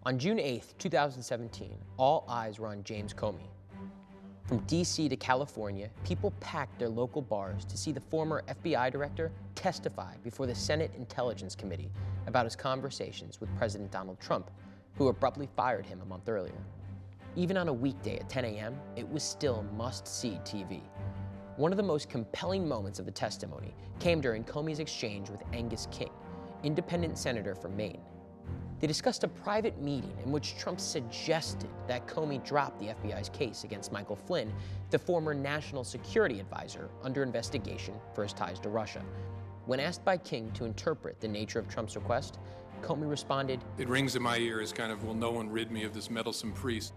On June 8, 2017, all eyes were on James Comey. From D.C. to California, people packed their local bars to see the former FBI director testify before the Senate Intelligence Committee about his conversations with President Donald Trump, who abruptly fired him a month earlier. Even on a weekday at 10 a.m., it was still must-see TV. One of the most compelling moments of the testimony came during Comey's exchange with Angus King, independent senator from Maine. They discussed a private meeting in which Trump suggested that Comey drop the FBI's case against Michael Flynn, the former national security advisor under investigation for his ties to Russia. When asked by King to interpret the nature of Trump's request, Comey responded, "It rings in my ears kind of, will no one rid me of this meddlesome priest."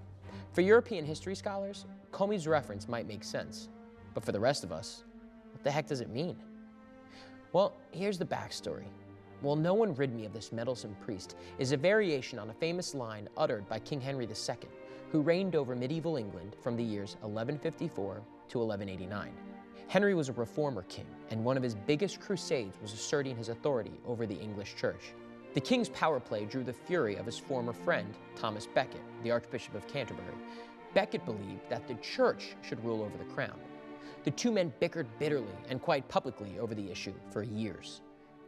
For European history scholars, Comey's reference might make sense. But for the rest of us, what the heck does it mean? Well, here's the backstory. "Will no one rid me of this meddlesome priest" is a variation on a famous line uttered by King Henry II, who reigned over medieval England from the years 1154 to 1189. Henry was a reformer king, and one of his biggest crusades was asserting his authority over the English church. The king's power play drew the fury of his former friend, Thomas Becket, the Archbishop of Canterbury. Becket believed that the church should rule over the crown. The two men bickered bitterly and quite publicly over the issue for years.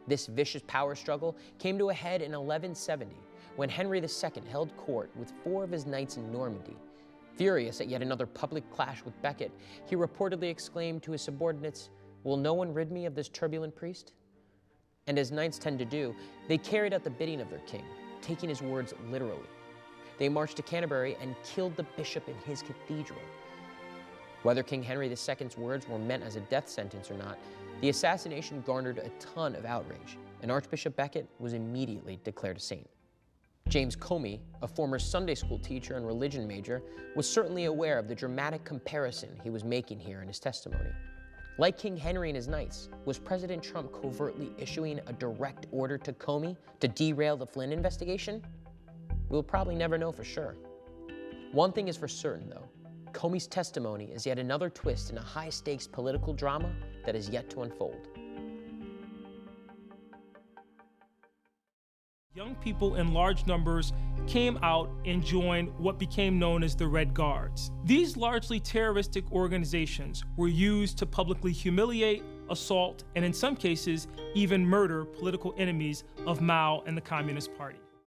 This vicious power struggle came to a head in 1170, when Henry II held court with 4 of his knights in Normandy. Furious at yet another public clash with Becket, he reportedly exclaimed to his subordinates, "Will no one rid me of this turbulent priest?" And as knights tend to do, they carried out the bidding of their king, taking his words literally. They marched to Canterbury and killed the bishop in his cathedral. Whether King Henry II's words were meant as a death sentence or not, the assassination garnered a ton of outrage, and Archbishop Becket was immediately declared a saint. James Comey, a former Sunday school teacher and religion major, was certainly aware of the dramatic comparison he was making here in his testimony. Like King Henry and his knights, was President Trump covertly issuing a direct order to Comey to derail the Flynn investigation? We'll probably never know for sure. One thing is for certain, though. Comey's testimony is yet another twist in a high-stakes political drama that is yet to unfold. Young people in large numbers came out and joined what became known as the Red Guards. These largely terroristic organizations were used to publicly humiliate, assault, and in some cases, even murder political enemies of Mao and the Communist Party.